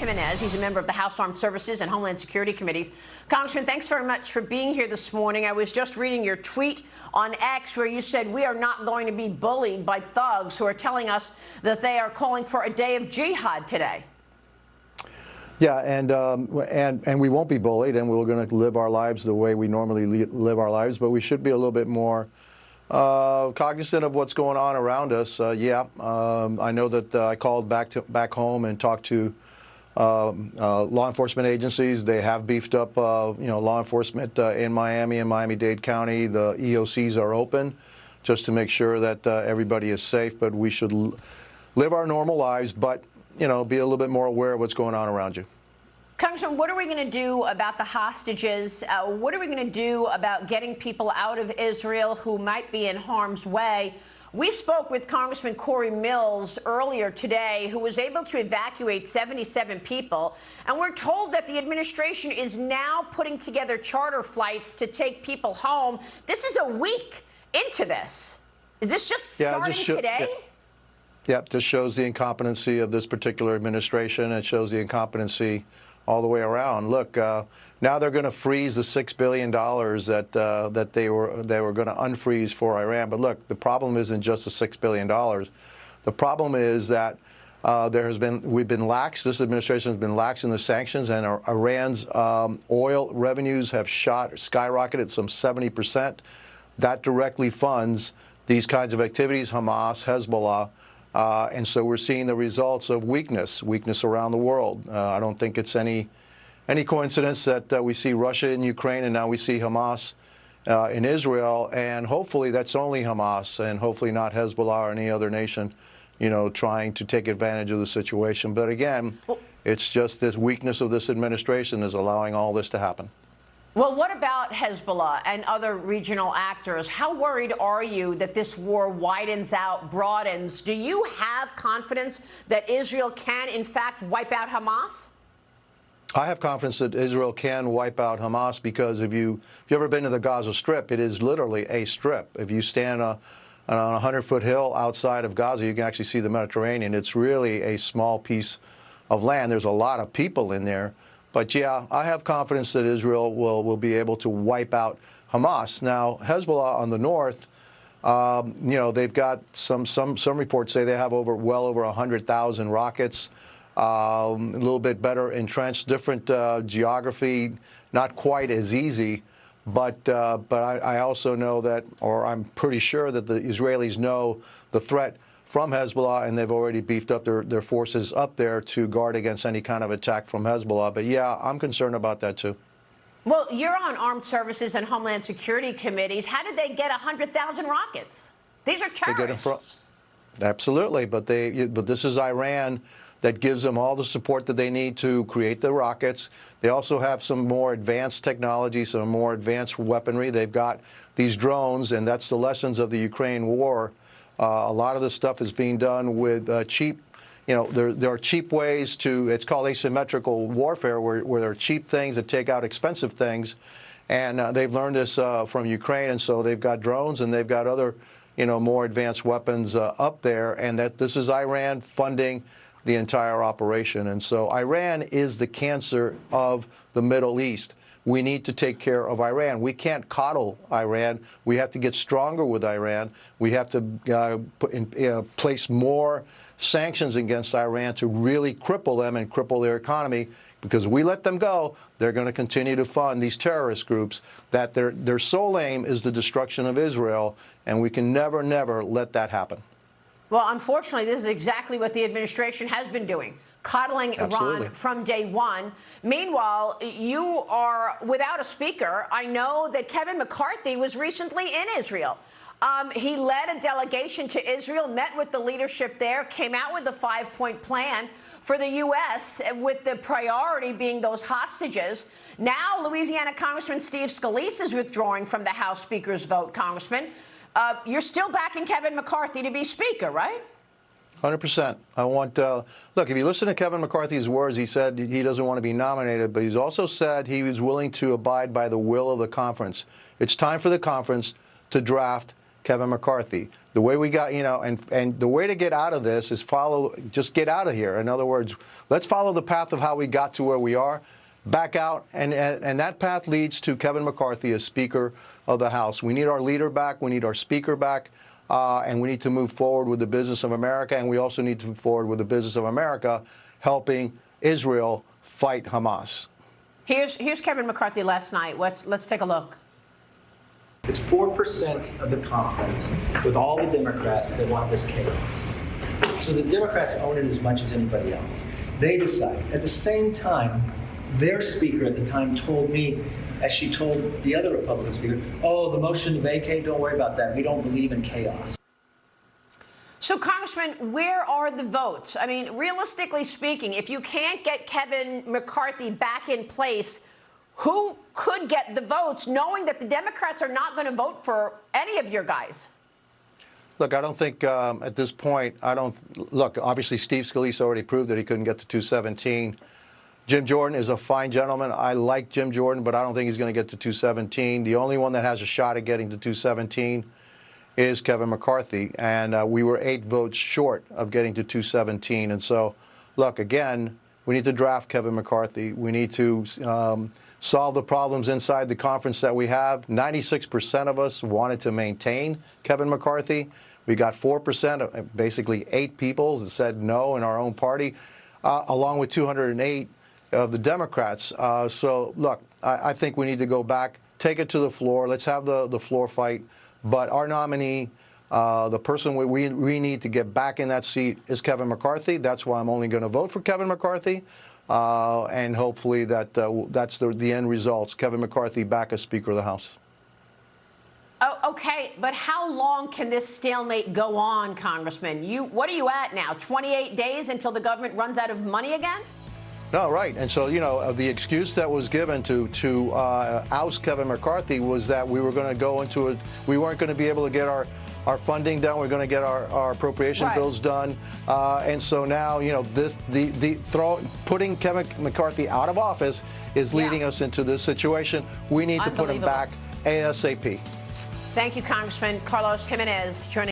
Gimenez. He's a member of the House Armed Services and Homeland Security Committees. Congressman, thanks very much for being here this morning. I was just reading your tweet on X where you said we are not going to be bullied by thugs who are telling us that they are calling for a day of jihad today. Yeah, and we won't be bullied, and we're going to live our lives the way we normally live our lives, but we should be a little bit more cognizant of what's going on around us. I know that I called back home and talked to law enforcement agencies. They have beefed up, law enforcement in Miami and Miami-Dade County. The EOCs are open just to make sure that everybody is safe. But we should live our normal lives, but be a little bit more aware of what's going on around you. Congressman, what are we going to do about the hostages? What are we going to do about getting people out of Israel who might be in harm's way? We spoke with Congressman Corey Mills earlier today, who was able to evacuate 77 people. And we're told that the administration is now putting together charter flights to take people home. This is a week into this. Is this just starting today? Yep, this shows the incompetency of this particular administration. It shows the incompetency all the way around. Look, now they're going to freeze the $6 billion that they were going to unfreeze for Iran. But look, the problem isn't just the $6 billion. The problem is that we've been lax. This administration has been lax in the sanctions, and Iran's oil revenues have skyrocketed some 70%. That directly funds these kinds of activities, Hamas, Hezbollah. And so we're seeing the results of weakness around the world. I don't think it's any coincidence that we see Russia in Ukraine and now we see Hamas in Israel. And hopefully that's only Hamas and hopefully not Hezbollah or any other nation, trying to take advantage of the situation. But again, it's just this weakness of this administration is allowing all this to happen. Well, what about Hezbollah and other regional actors? How worried are you that this war widens out, broadens? Do you have confidence that Israel can, in fact, wipe out Hamas? I have confidence that Israel can wipe out Hamas because if you've ever been to the Gaza Strip, it is literally a strip. If you stand on a 100-foot hill outside of Gaza, you can actually see the Mediterranean. It's really a small piece of land. There's a lot of people in there. But yeah, I have confidence that Israel will be able to wipe out Hamas. Now, Hezbollah on the north, they've got some reports say they have well over 100,000 rockets, a little bit better entrenched, different geography, not quite as easy. But I also know that, or I'm pretty sure that the Israelis know the threat from Hezbollah, and they've already beefed up their forces up there to guard against any kind of attack from Hezbollah. But yeah, I'm concerned about that too. Well, you're on Armed Services and Homeland Security Committees. How did they get 100,000 rockets? These are terrorists. Absolutely, but this is Iran that gives them all the support that they need to create the rockets. They also have some more advanced technology, some more advanced weaponry. They've got these drones, and that's the lessons of the Ukraine war. A lot of this stuff is being done with cheap, there are cheap ways it's called asymmetrical warfare, where there are cheap things that take out expensive things. And they've learned this from Ukraine. And so they've got drones and they've got other, more advanced weapons up there. And that this is Iran funding the entire operation. And so Iran is the cancer of the Middle East. We need to take care of Iran. We can't coddle Iran. We have to get stronger with Iran. We have to place more sanctions against Iran to really cripple them and cripple their economy. Because we let them go, they're going to continue to fund these terrorist groups that their sole aim is the destruction of Israel. And we can never, never let that happen. Well, unfortunately, this is exactly what the administration has been doing. Coddling Iran from day one. Meanwhile, you are without a speaker. I know that Kevin McCarthy was recently in Israel. He led a delegation to Israel, met with the leadership there, came out with a 5-point plan for the U.S., with the priority being those hostages. Now, Louisiana Congressman Steve Scalise is withdrawing from the House Speaker's vote, Congressman. You're still backing Kevin McCarthy to be Speaker, right? 100%. I want, look, if you listen to Kevin McCarthy's words, he said he doesn't want to be nominated, but he's also said he was willing to abide by the will of the conference. It's time for the conference to draft Kevin McCarthy. The way we got, and the way to get out of this is just get out of here. In other words, let's follow the path of how we got to where we are, back out, and that path leads to Kevin McCarthy as Speaker of the House. We need our leader back. We need our Speaker back. And we need to move forward with the business of America. And we also need to move forward with the business of America helping Israel fight Hamas. Here's Kevin McCarthy last night. Let's take a look. It's 4% of the conference with all the Democrats that want this chaos. So the Democrats own it as much as anybody else. They decide. At the same time, their speaker at the time told me, as she told the other Republican speaker, oh, the motion to vacate, don't worry about that. We don't believe in chaos. So, Congressman, where are the votes? I mean, realistically speaking, if you can't get Kevin McCarthy back in place, who could get the votes, knowing that the Democrats are not going to vote for any of your guys? Look, I don't think at this point, look, obviously Steve Scalise already proved that he couldn't get to 217. Jim Jordan is a fine gentleman. I like Jim Jordan, but I don't think he's going to get to 217. The only one that has a shot at getting to 217 is Kevin McCarthy, and we were 8 votes short of getting to 217. And so, look, again, we need to draft Kevin McCarthy. We need to solve the problems inside the conference that we have. 96% of us wanted to maintain Kevin McCarthy. We got 4%, basically 8 people that said no in our own party, along with 208 of the Democrats. So, look, I think we need to go back, take it to the floor. Let's have the floor fight. But our nominee, the person we need to get back in that seat is Kevin McCarthy. That's why I'm only going to vote for Kevin McCarthy. And hopefully that's the end results. Kevin McCarthy back as Speaker of the House. Oh, okay, but how long can this stalemate go on, Congressman? What are you at now? 28 days until the government runs out of money again? No, right. And so, the excuse that was given to oust Kevin McCarthy was that we were going to go into we weren't going to be able to get our funding done. We're going to get our appropriation bills done. And so now, putting Kevin McCarthy out of office is leading us into this situation. We need to put him back ASAP. Thank you, Congressman Carlos Gimenez, joining